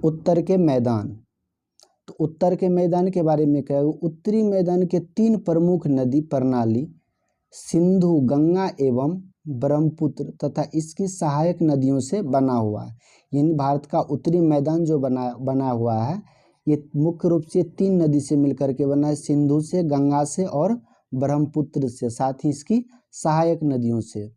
उत्तर के मैदान। तो उत्तर के मैदान के बारे में क्या है, उत्तरी मैदान के 3 प्रमुख नदी प्रणाली सिंधु, गंगा एवं ब्रह्मपुत्र तथा इसकी सहायक नदियों से बना हुआ है। यानी भारत का उत्तरी मैदान जो बना हुआ है ये मुख्य रूप से 3 नदी से मिलकर के बना है, सिंधु से, गंगा से और ब्रह्मपुत्र से, साथ ही इसकी सहायक नदियों से।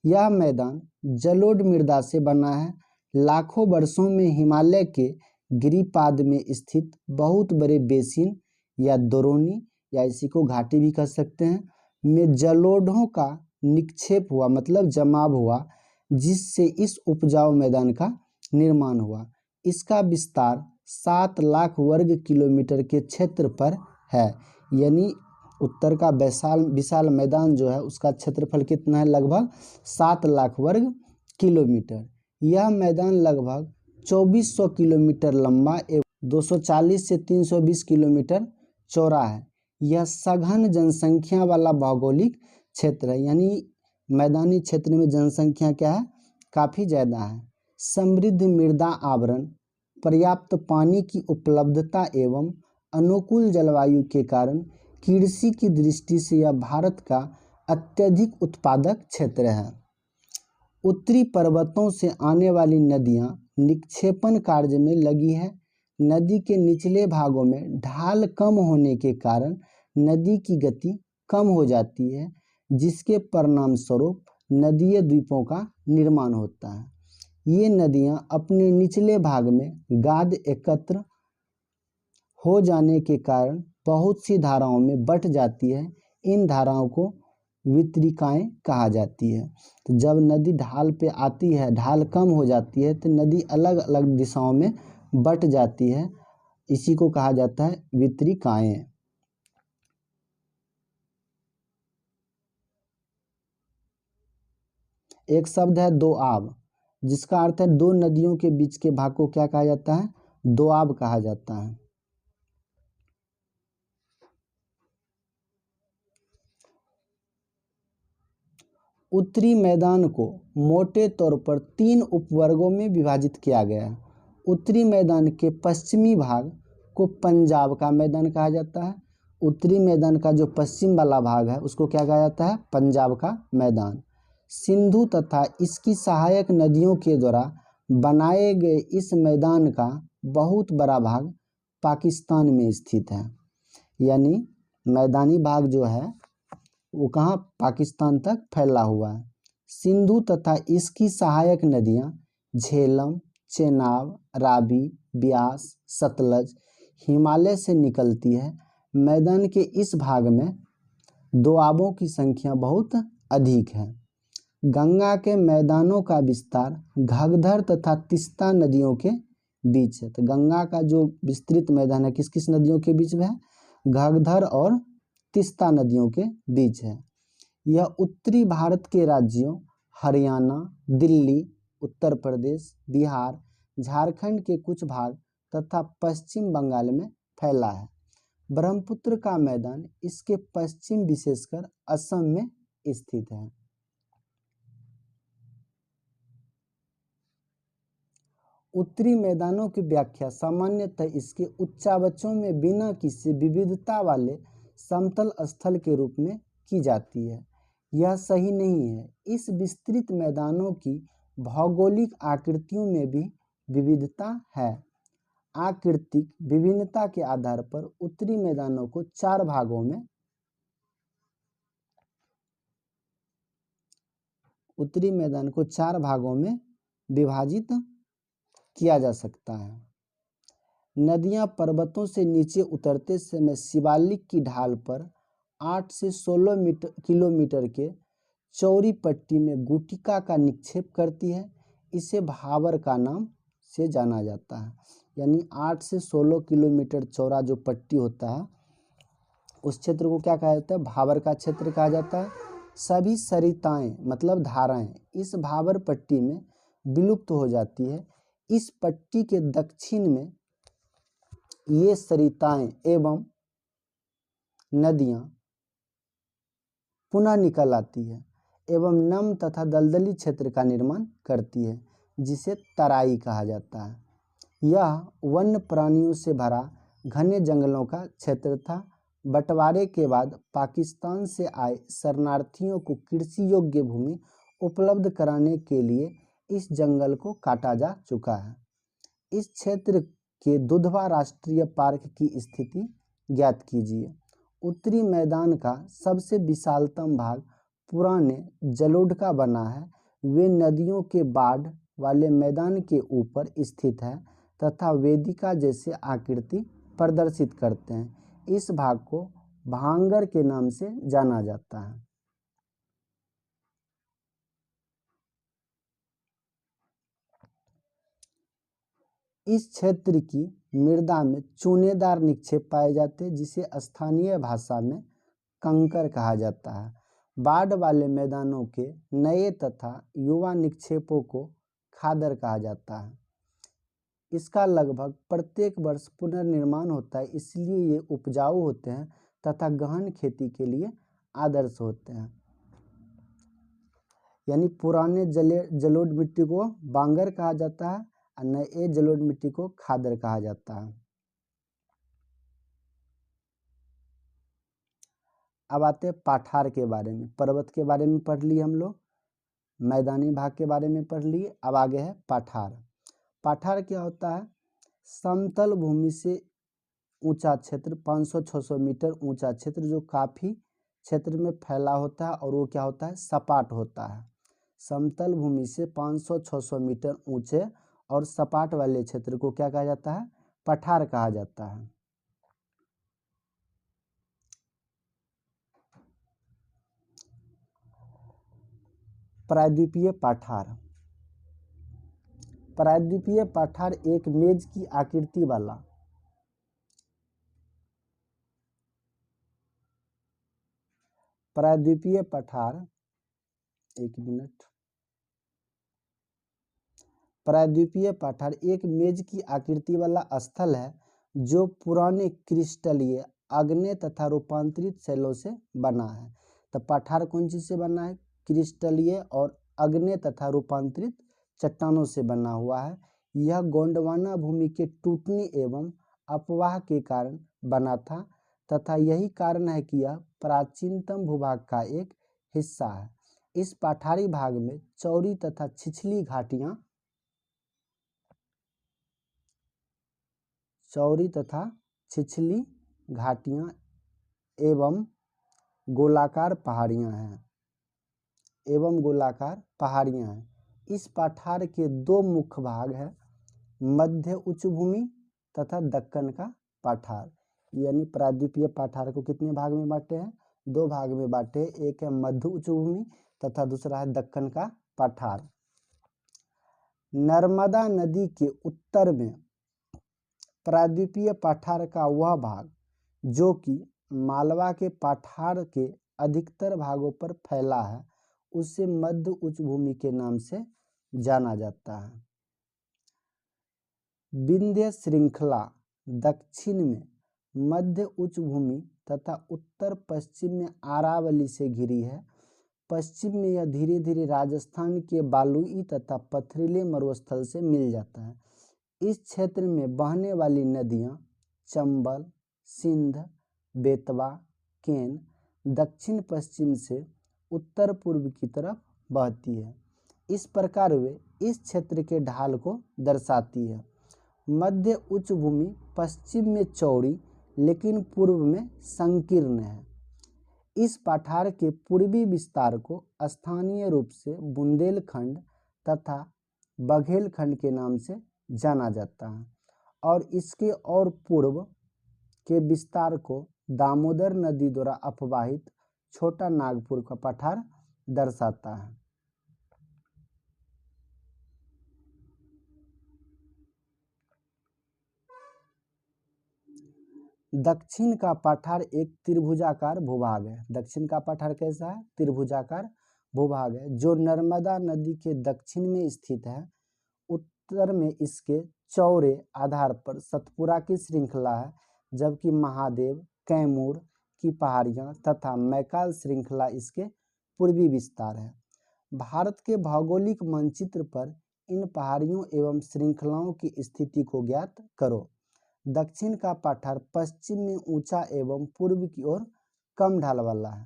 यह मैदान जलोढ़ मृदा से बना है। लाखों वर्षों में हिमालय के गिरिपाद में स्थित बहुत बड़े बेसिन या द्रोणी या इसी को घाटी भी कह सकते हैं में जलोढ़ों का निक्षेप हुआ, मतलब जमाव हुआ, जिससे इस उपजाऊ मैदान का निर्माण हुआ। इसका विस्तार 7 लाख वर्ग किलोमीटर के क्षेत्र पर है। यानी उत्तर का विशाल मैदान जो है उसका क्षेत्रफल कितना है, लगभग 7 लाख वर्ग किलोमीटर। यह मैदान लगभग 2400 किलोमीटर लंबा एवं 240 से 320 किलोमीटर चौड़ा है। यह सघन जनसंख्या वाला भौगोलिक क्षेत्र है। यानी मैदानी क्षेत्र में जनसंख्या क्या है, काफ़ी ज़्यादा है। समृद्ध मृदा आवरण, पर्याप्त पानी की उपलब्धता एवं अनुकूल जलवायु के कारण कृषि की दृष्टि से यह भारत का अत्यधिक उत्पादक क्षेत्र है। उत्तरी पर्वतों से आने वाली नदियां निक्षेपण कार्य में लगी है। नदी के निचले भागों में ढाल कम होने के कारण नदी की गति कम हो जाती है, जिसके परिणाम स्वरूप नदीय द्वीपों का निर्माण होता है। ये नदियां अपने निचले भाग में गाद एकत्र हो जाने के कारण बहुत सी धाराओं में बट जाती है। इन धाराओं को वितरिकाएं कहा जाती है। तो जब नदी ढाल पे आती है, ढाल कम हो जाती है तो नदी अलग अलग दिशाओं में बट जाती है, इसी को कहा जाता है वितरिकाएं। एक शब्द है दोआब, जिसका अर्थ है 2 नदियों के बीच के भाग को क्या कहा जाता है, दोआब कहा जाता है। उत्तरी मैदान को मोटे तौर पर 3 उपवर्गों में विभाजित किया गया है। उत्तरी मैदान के पश्चिमी भाग को पंजाब का मैदान कहा जाता है। उत्तरी मैदान का जो पश्चिम वाला भाग है उसको क्या कहा जाता है, पंजाब का मैदान। सिंधु तथा इसकी सहायक नदियों के द्वारा बनाए गए इस मैदान का बहुत बड़ा भाग पाकिस्तान में स्थित है। यानी मैदानी भाग जो है वो कहाँ, पाकिस्तान तक फैला हुआ है। सिंधु तथा इसकी सहायक नदियाँ झेलम, चेनाब, रावी, ब्यास, सतलज हिमालय से निकलती है। मैदान के इस भाग में दोआबों की संख्या बहुत अधिक है। गंगा के मैदानों का विस्तार घग्गर तथा तीस्ता नदियों के बीच है। तो गंगा का जो विस्तृत मैदान है किस किस नदियों के बीच में है, घग्गर और तीस्ता नदियों के बीच है। यह उत्तरी भारत के राज्यों हरियाणा, दिल्ली, उत्तर प्रदेश, बिहार, झारखंड के कुछ भाग तथा पश्चिम बंगाल में फैला है। ब्रह्मपुत्र का मैदान इसके पश्चिम विशेषकर असम में स्थित है। उत्तरी मैदानों की व्याख्या सामान्यतः इसके उच्चावचों में बिना किसी विविधता वाले समतल स्थल के रूप में की जाती है। यह सही नहीं है। इस विस्तृत मैदानों की भौगोलिक आकृतियों में भी विविधता है। आकृतिक विभिन्नता के आधार पर उत्तरी मैदानों को 4 भागों में विभाजित किया जा सकता है। नदियां पर्वतों से नीचे उतरते समय शिवालिक की ढाल पर 8 से 16 किलोमीटर के चौड़ी पट्टी में गुटिका का निक्षेप करती है। इसे भावर का नाम से जाना जाता है। यानी 8 से 16 किलोमीटर चौड़ा जो पट्टी होता है उस क्षेत्र को क्या कहा जाता है, भावर का क्षेत्र कहा जाता है। सभी सरिताएं मतलब धाराएं इस भावर पट्टी में विलुप्त हो जाती है। इस पट्टी के दक्षिण में ये सरिताएं एवं नदियां पुनः निकल आती है एवं नम तथा दलदली क्षेत्र का निर्माण करती है, जिसे तराई कहा जाता है। यह वन्य प्राणियों से भरा घने जंगलों का क्षेत्र था। बंटवारे के बाद पाकिस्तान से आए शरणार्थियों को कृषि योग्य भूमि उपलब्ध कराने के लिए इस जंगल को काटा जा चुका है। इस क्षेत्र के दुधवा राष्ट्रीय पार्क की स्थिति ज्ञात कीजिए। उत्तरी मैदान का सबसे विशालतम भाग पुराने जलोढ़ का बना है। वे नदियों के बाढ़ वाले मैदान के ऊपर स्थित है तथा वेदिका जैसे आकृति प्रदर्शित करते हैं। इस भाग को भांगर के नाम से जाना जाता है। इस क्षेत्र की मृदा में चूनेदार निक्षेप पाए जाते हैं जिसे स्थानीय भाषा में कंकर कहा जाता है। बाढ़ वाले मैदानों के नए तथा युवा निक्षेपों को खादर कहा जाता है। इसका लगभग प्रत्येक वर्ष पुनर्निर्माण होता है, इसलिए ये उपजाऊ होते हैं तथा गहन खेती के लिए आदर्श होते हैं। यानी पुराने जलोढ़ मिट्टी को बांगर कहा जाता है और नए जलोढ़ मिट्टी को खादर कहा जाता है। अब आते हैं पाठार के बारे में। पर्वत के बारे में पढ़ लिए हम लोग, मैदानी भाग के बारे में पढ़ लिए। अब आगे है पाठार। पाठार क्या होता है? समतल भूमि से ऊंचा क्षेत्र, 500-600 मीटर ऊंचा क्षेत्र जो काफ़ी क्षेत्र में फैला होता है और वो क्या होता है? सपाट होता है। समतल भूमि से 500-600 मीटर ऊंचे और सपाट वाले क्षेत्र को क्या कहा जाता है? पठार कहा जाता है। प्रायद्वीपीय पाठार। प्रायद्वीपीय पाठार एक मेज की आकृति वाला प्रायद्वीपीय पठार, एक मिनट, प्रायद्वीपीय पठार एक मेज की आकृति वाला स्थल है जो पुराने क्रिस्टलीय, आग्नेय तथा रूपांतरित शैलों से बना है। तो पठार कौन चीज से बना है? क्रिस्टलीय और आग्नेय तथा रूपांतरित चट्टानों से बना हुआ है। यह गोंडवाना भूमि के टूटने एवं अपवाह के कारण बना था तथा यही कारण है कि यह प्राचीनतम भूभाग का एक हिस्सा है। इस पठारी भाग में चौड़ी तथा छिछली घाटियां एवं गोलाकार पहाड़ियां हैं। इस पठार के दो मुख्य भाग हैं, मध्य उच्च भूमि तथा दक्कन का पठार। यानी प्रायद्वीपीय पठार को कितने भाग में बांटे हैं? दो भाग में बांटे। एक है मध्य उच्च भूमि तथा दूसरा है दक्कन का पठार। नर्मदा नदी के उत्तर में प्रायद्वीपीय पठार का वह भाग जो कि मालवा के पठार के अधिकतर भागों पर फैला है उसे मध्य उच्च भूमि के नाम से जाना जाता है। विंध्य श्रृंखला दक्षिण में मध्य उच्च भूमि तथा उत्तर पश्चिम में अरावली से घिरी है। पश्चिम में यह धीरे धीरे राजस्थान के बालुई तथा पथरीले मरुस्थल से मिल जाता है। इस क्षेत्र में बहने वाली नदियां चंबल, सिंध, बेतवा, केन दक्षिण पश्चिम से उत्तर पूर्व की तरफ बहती है। इस प्रकार वे इस क्षेत्र के ढाल को दर्शाती है। मध्य उच्च भूमि पश्चिम में चौड़ी लेकिन पूर्व में संकीर्ण है। इस पठार के पूर्वी विस्तार को स्थानीय रूप से बुंदेलखंड तथा बघेलखंड के नाम से जाना जाता है और इसके और पूर्व के विस्तार को दामोदर नदी द्वारा अपवाहित छोटा नागपुर का पठार दर्शाता है। दक्षिण का पठार एक त्रिभुजाकार भूभाग है। दक्षिण का पठार कैसा है? त्रिभुजाकार भूभाग है जो नर्मदा नदी के दक्षिण में स्थित है। उत्तर में इसके चौड़े आधार पर सतपुरा की श्रृंखला है जबकि महादेव, कैमूर की पहाड़ियां तथा मैकाल श्रृंखला इसके पूर्वी विस्तार है। भारत के भौगोलिक मानचित्र पर इन पहाड़ियों एवं श्रृंखलाओं की स्थिति को ज्ञात करो। दक्षिण का पठार पश्चिम में ऊंचा एवं पूर्व की ओर कम ढाल वाला है।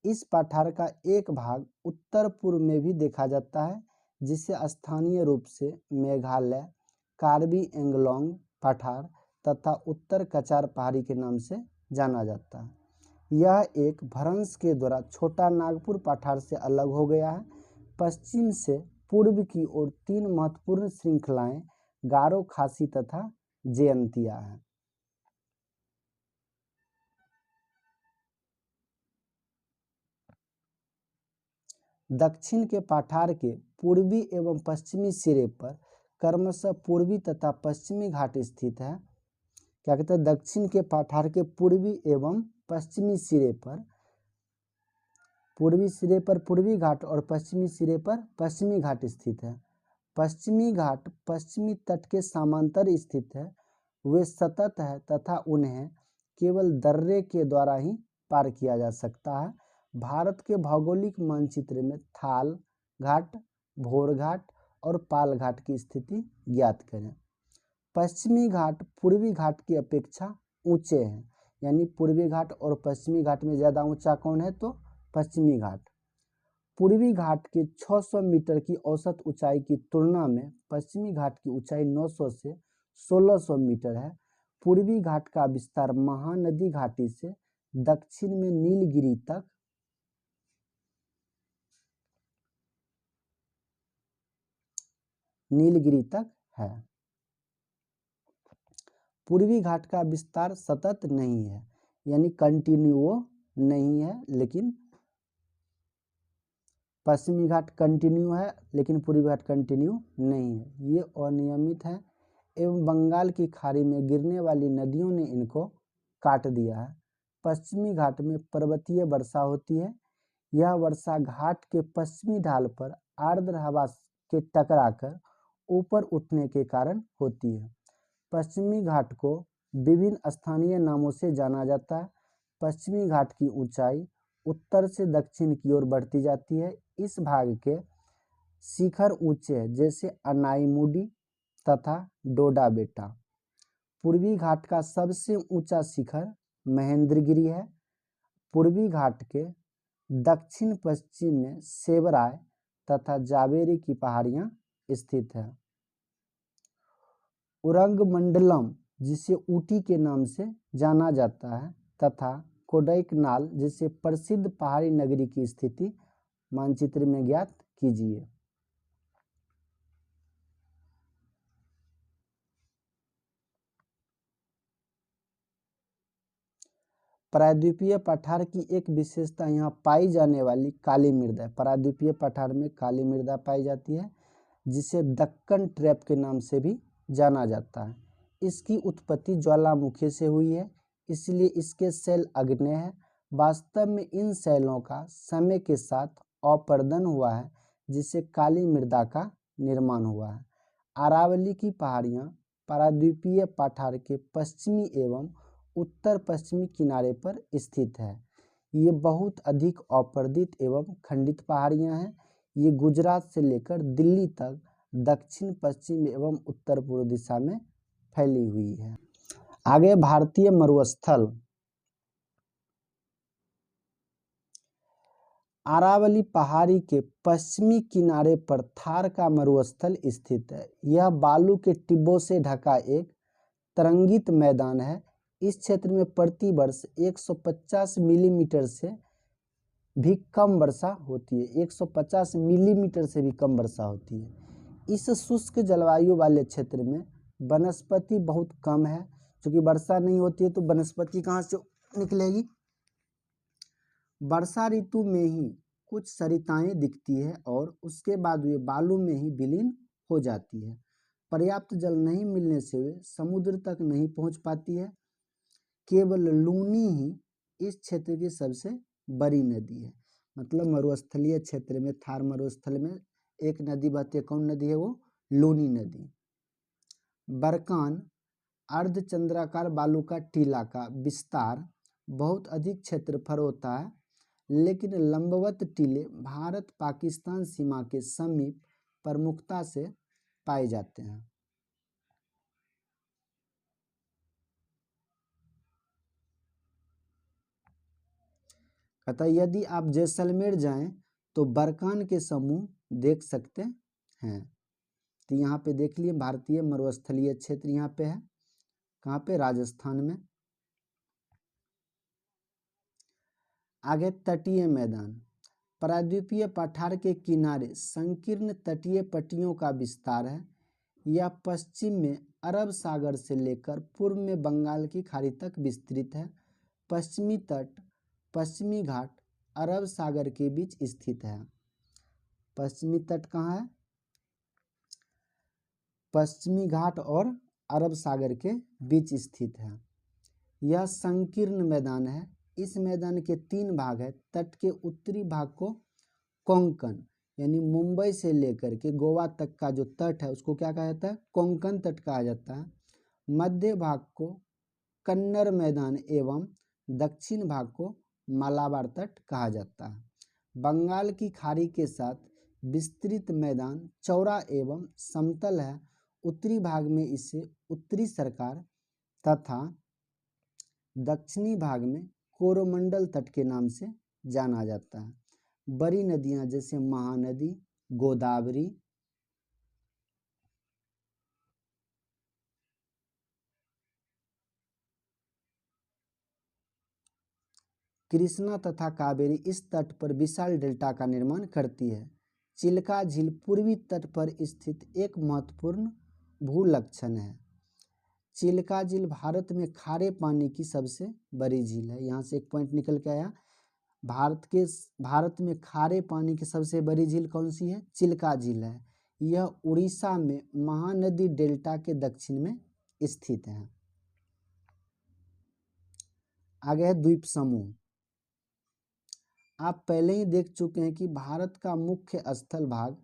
इस पठार का एक भाग उत्तर पूर्व में भी देखा जाता है, जिसे स्थानीय रूप से मेघालय कार्बी एंगलोंग पठार तथा उत्तर कचार पहाड़ी के नाम से जाना जाता है। यह एक भ्रंश के द्वारा छोटा नागपुर पठार से अलग हो गया है। पश्चिम से पूर्व की ओर तीन महत्वपूर्ण श्रृंखलाएं गारो, खासी तथा जयंतिया हैं। दक्षिण के पठार के पूर्वी एवं पश्चिमी सिरे पर क्रमशः पूर्वी तथा पश्चिमी घाट स्थित है। क्या कहते हैं? दक्षिण के पठार के पूर्वी एवं पश्चिमी सिरे पर, पूर्वी सिरे पर पूर्वी घाट और पश्चिमी सिरे पर पश्चिमी घाट स्थित है। पश्चिमी घाट पश्चिमी तट के समांतर स्थित है। वे सतत है तथा उन्हें केवल दर्रे के द्वारा ही पार किया जा सकता है। भारत के भौगोलिक मानचित्र में थाल घाट, भोर घाट और पाल घाट की स्थिति ज्ञात करें। पश्चिमी घाट पूर्वी घाट की अपेक्षा ऊंचे हैं, यानी पूर्वी घाट और पश्चिमी घाट में ज़्यादा ऊंचा कौन है? तो पश्चिमी घाट। पूर्वी घाट के 600 मीटर की औसत ऊंचाई की तुलना में पश्चिमी घाट की ऊंचाई 900 से 1600 मीटर है। पूर्वी घाट का विस्तार महानदी घाटी से दक्षिण में नीलगिरी तक है। पूर्वी घाट का विस्तार सतत नहीं है, यानी कंटिन्यू नहीं है, लेकिन पश्चिमी घाट कंटिन्यू है लेकिन पूर्वी घाट कंटिन्यू नहीं है। ये अनियमित है एवं बंगाल की खाड़ी में गिरने वाली नदियों ने इनको काट दिया है। पश्चिमी घाट में पर्वतीय वर्षा होती है। यह वर्षा घाट के पश्चिमी ढाल पर आर्द्र हवा के टकराकर ऊपर उठने के कारण होती है। पश्चिमी घाट को विभिन्न स्थानीय नामों से जाना जाता है। पश्चिमी घाट की ऊंचाई उत्तर से दक्षिण की ओर बढ़ती जाती है। इस भाग के शिखर ऊंचे हैं, जैसे अनाईमुडी तथा डोडा बेटा। पूर्वी घाट का सबसे ऊंचा शिखर महेंद्रगिरी है। पूर्वी घाट के दक्षिण पश्चिम में सेवराय तथा जावेरी की पहाड़ियां स्थित है। उरंगमंडलम, जिसे ऊटी के नाम से जाना जाता है, तथा कोडैकनाल जैसे प्रसिद्ध पहाड़ी नगरी की स्थिति मानचित्र में ज्ञात कीजिए। प्रायद्वीपीय पठार की एक विशेषता यहाँ पाई जाने वाली काली मृदा है। प्रायद्वीपीय पठार में काली मृदा पाई जाती है, जिसे दक्कन ट्रैप के नाम से भी जाना जाता है। इसकी उत्पत्ति ज्वालामुखी से हुई है, इसलिए इसके शैल आग्नेय है। वास्तव में इन शैलों का समय के साथ अपर्दन हुआ है, जिससे काली मृदा का निर्माण हुआ है। अरावली की पहाड़ियाँ प्रायद्वीपीय पठार के पश्चिमी एवं उत्तर पश्चिमी किनारे पर स्थित है। ये बहुत अधिक अपर्दित एवं खंडित पहाड़ियाँ हैं। ये गुजरात से लेकर दिल्ली तक दक्षिण पश्चिम एवं उत्तर पूर्व दिशा में फैली हुई है। आगे भारतीय मरुस्थल। अरावली पहाड़ी के पश्चिमी किनारे पर थार का मरुस्थल स्थित है। यह बालू के टिब्बों से ढका एक तरंगित मैदान है। इस क्षेत्र में प्रति वर्ष 150 मिलीमीटर से भी कम वर्षा होती है। 150 मिलीमीटर से भी कम वर्षा होती है। इस शुष्क जलवायु वाले क्षेत्र में वनस्पति बहुत कम है। क्योंकि वर्षा नहीं होती है तो वनस्पति कहाँ से निकलेगी? वर्षा ऋतु में ही कुछ सरिताएं दिखती है और उसके बाद वे बालू में ही विलीन हो जाती है। पर्याप्त जल नहीं मिलने से वे समुद्र तक नहीं पहुंच पाती है। केवल लूनी ही इस क्षेत्र की सबसे बड़ी नदी है। मतलब मरुस्थलीय क्षेत्र में, थार मरुस्थल में एक नदी बहती है। कौन नदी है वो? लूनी नदी। बरकान अर्धचंद्राकार बालू का टीला का विस्तार बहुत अधिक क्षेत्रफल होता है, लेकिन लंबवत टीले भारत पाकिस्तान सीमा के समीप प्रमुखता से पाए जाते हैं। अतः यदि आप जैसलमेर जाएं तो बरकान के समूह देख सकते हैं। तो यहाँ पे देख लिए भारतीय मरुस्थलीय क्षेत्र यहाँ पे है, कहाँ पे, राजस्थान में। आगे तटीय मैदान, प्रायद्वीपीय पठार के किनारे संकीर्ण तटीय पट्टियों का विस्तार है। यह पश्चिम में अरब सागर से लेकर पूर्व में बंगाल की खाड़ी तक विस्तृत है। पश्चिमी तट, पश्चिमी घाट अरब सागर के बीच स्थित है। पश्चिमी तट कहाँ है? पश्चिमी घाट और अरब सागर के बीच स्थित है। यह संकीर्ण मैदान है। इस मैदान के 3 भाग हैं। तट के उत्तरी भाग को कोंकण यानी मुंबई से लेकर के गोवा तक का जो तट है उसको क्या कहा जाता है? कोंकण तट कहा जाता है। मध्य भाग को कन्नर मैदान एवं दक्षिण भाग को मालाबार तट कहा जाता है। बंगाल की खाड़ी के साथ विस्तृत मैदान चौड़ा एवं समतल है। उत्तरी भाग में इसे उत्तरी सरकार तथा दक्षिणी भाग में कोरोमंडल तट के नाम से जाना जाता है। बड़ी नदियां जैसे महानदी, गोदावरी, कृष्णा तथा कावेरी इस तट पर विशाल डेल्टा का निर्माण करती है। चिल्का झील पूर्वी तट पर स्थित एक महत्वपूर्ण भूलक्षण है। चिल्का झील भारत में खारे पानी की सबसे बड़ी झील है। यहाँ से एक पॉइंट निकल के आया, भारत में खारे पानी की सबसे बड़ी झील कौन सी है? चिल्का झील है। यह उड़ीसा में महानदी डेल्टा के दक्षिण में स्थित है। आगे है द्वीप समूह। आप पहले ही देख चुके हैं कि भारत का मुख्य स्थल भाग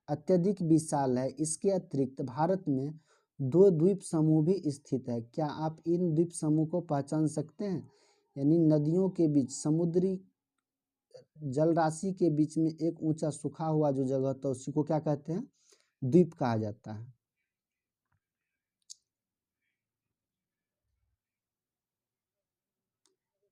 अत्यधिक विशाल है। इसके अतिरिक्त भारत में 2 द्वीप समूह भी स्थित है। क्या आप इन द्वीप समूह को पहचान सकते हैं? यानी नदियों के बीच, समुद्री जल राशि के बीच में एक ऊंचा सूखा हुआ जो जगह होता है उसी को क्या कहते हैं? द्वीप कहा जाता है।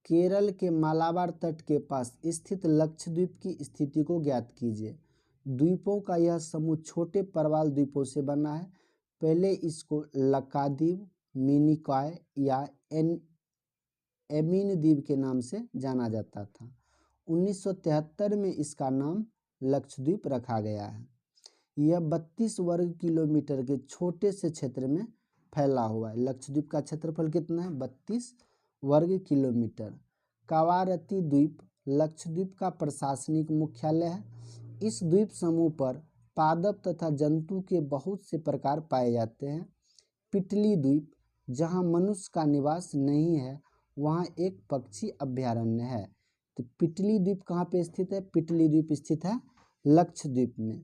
केरल के मालाबार तट के पास स्थित लक्षद्वीप की स्थिति को ज्ञात कीजिए। द्वीपों का यह समूह छोटे प्रवाल द्वीपों से बना है। पहले इसको लक्षद्वीप, मिनिकॉय या एमिन द्वीप के नाम से जाना जाता था। 1973 में इसका नाम लक्षद्वीप रखा गया है। यह 32 वर्ग किलोमीटर के छोटे से क्षेत्र में फैला हुआ है। लक्षद्वीप का क्षेत्रफल कितना है? 32 वर्ग किलोमीटर। कावारती द्वीप लक्षद्वीप का प्रशासनिक मुख्यालय है। इस द्वीप समूह पर पादप तथा जंतु के बहुत से प्रकार पाए जाते हैं। पिटली द्वीप, जहां मनुष्य का निवास नहीं है, वहां एक पक्षी अभ्यारण्य है। तो पिटली द्वीप कहाँ पे स्थित है? पिटली द्वीप स्थित है लक्षद्वीप में।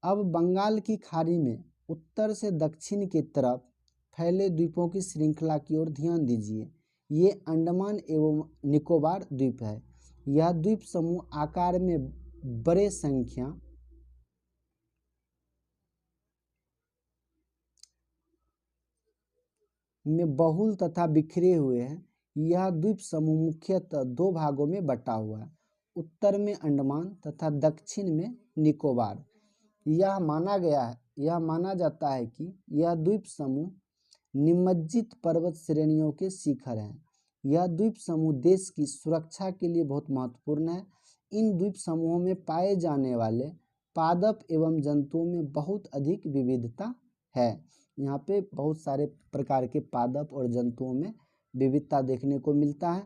अब बंगाल की खाड़ी में उत्तर से दक्षिण की तरफ फैले द्वीपों की श्रृंखला की ओर ध्यान दीजिए। ये अंडमान एवं निकोबार द्वीप है। यह द्वीप समूह आकार में बड़े संख्या में बहुल तथा बिखरे हुए हैं। यह द्वीप समूह मुख्यतः 2 भागों में बटा हुआ है, उत्तर में अंडमान तथा दक्षिण में निकोबार। यह माना जाता है कि यह द्वीप समूह निमज्जित पर्वत श्रेणियों के शिखर हैं। यह द्वीप समूह देश की सुरक्षा के लिए बहुत महत्वपूर्ण है। इन द्वीप समूहों में पाए जाने वाले पादप एवं जंतुओं में बहुत अधिक विविधता है। यहाँ पे बहुत सारे प्रकार के पादप और जंतुओं में विविधता देखने को मिलता है।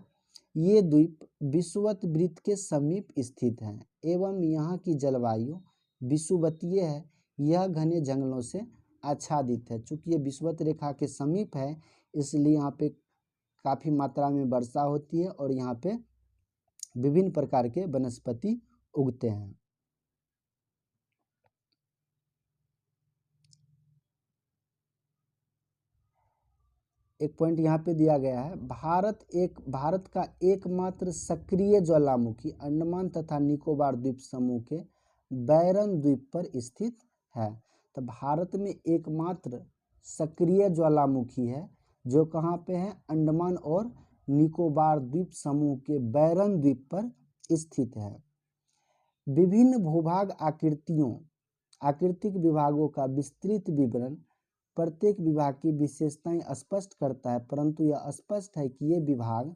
ये द्वीप विषुवत वृत्त के समीप स्थित हैं एवं यहाँ की जलवायु विषुवतीय है। यह घने जंगलों से आच्छादित है। चूँकि ये विषुवत रेखा के समीप है इसलिए यहाँ पे काफ़ी मात्रा में वर्षा होती है और यहाँ पे विभिन्न प्रकार के वनस्पति उगते हैं। एक पॉइंट यहाँ पे दिया गया है, भारत का एकमात्र सक्रिय ज्वालामुखी अंडमान तथा निकोबार द्वीप समूह के बैरन द्वीप पर स्थित है। तो भारत में एकमात्र सक्रिय ज्वालामुखी है जो कहाँ पे है, अंडमान और निकोबार द्वीप समूह के बैरन द्वीप पर स्थित है। विभिन्न भूभाग आकृतिक विभागों का विस्तृत विवरण प्रत्येक विभाग की विशेषताएं स्पष्ट करता है, परंतु यह स्पष्ट है कि ये विभाग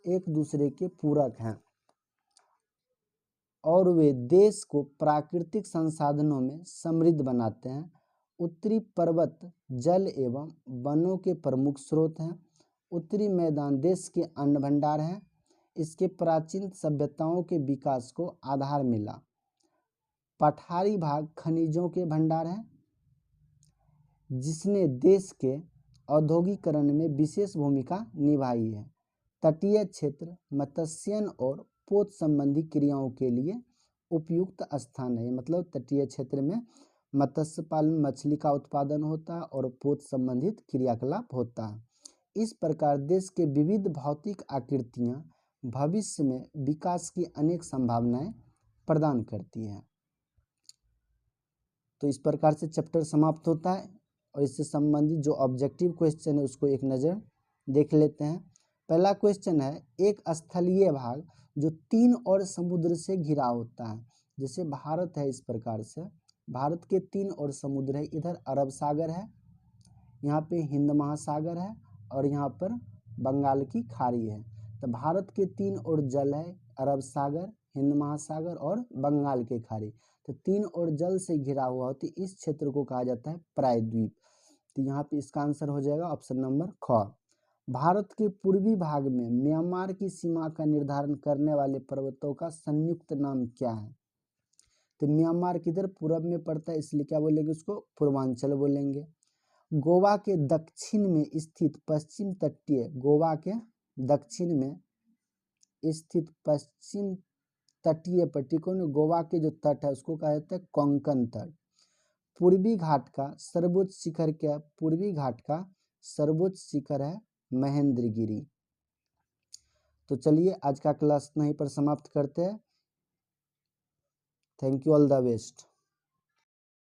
एक दूसरे के पूरक हैं और वे देश को प्राकृतिक संसाधनों में समृद्ध बनाते हैं। उत्तरी पर्वत जल एवं वनों के प्रमुख स्रोत हैं। उत्तरी मैदान देश के अन्न भंडार हैं। इसके प्राचीन सभ्यताओं के विकास को आधार मिला। पठारी भाग खनिजों के भंडार हैं जिसने देश के औद्योगिकरण में विशेष भूमिका निभाई है। तटीय क्षेत्र मत्स्यन और पोत संबंधी क्रियाओं के लिए उपयुक्त स्थान है। मतलब तटीय क्षेत्र में मत्स्य पालन, मछली का उत्पादन होता है और पोत संबंधित क्रियाकलाप होता है। इस प्रकार देश के विविध भौतिक आकृतियां भविष्य में विकास की अनेक संभावनाएं प्रदान करती हैं। तो इस प्रकार से चैप्टर समाप्त होता है और इससे संबंधित जो ऑब्जेक्टिव क्वेश्चन है उसको एक नज़र देख लेते हैं। पहला क्वेश्चन है, एक स्थलीय भाग जो 3 और समुद्र से घिरा होता है। जैसे भारत है, इस प्रकार से भारत के 3 और समुद्र है। इधर अरब सागर है, यहाँ पे हिंद महासागर है और यहाँ पर बंगाल की खाड़ी है। तो भारत के 3 और जल है, अरब सागर, हिंद महासागर और बंगाल की खाड़ी। तो 3 और जल से घिरा हुआ होती इस क्षेत्र को कहा जाता है प्रायद्वीप। तो यहाँ पे इसका आंसर हो जाएगा ऑप्शन नंबर ख। भारत के पूर्वी भाग में म्यांमार की सीमा का निर्धारण करने वाले पर्वतों का संयुक्त नाम क्या है? तो म्यांमार किधर पूर्व में पड़ता है, इसलिए क्या बोलेंगे उसको, पूर्वांचल बोलेंगे। गोवा के दक्षिण में स्थित पश्चिम तटीय, गोवा के दक्षिण में स्थित पश्चिम तटीय पट्टी को, गोवा के जो तट है उसको कहा जाता है कोंकण तट। पूर्वी घाट का सर्वोच्च शिखर क्या है? पूर्वी घाट का सर्वोच्च शिखर है महेंद्रगिरी। तो चलिए आज का क्लास यहीं पर समाप्त करते हैं। Thank you, all the best.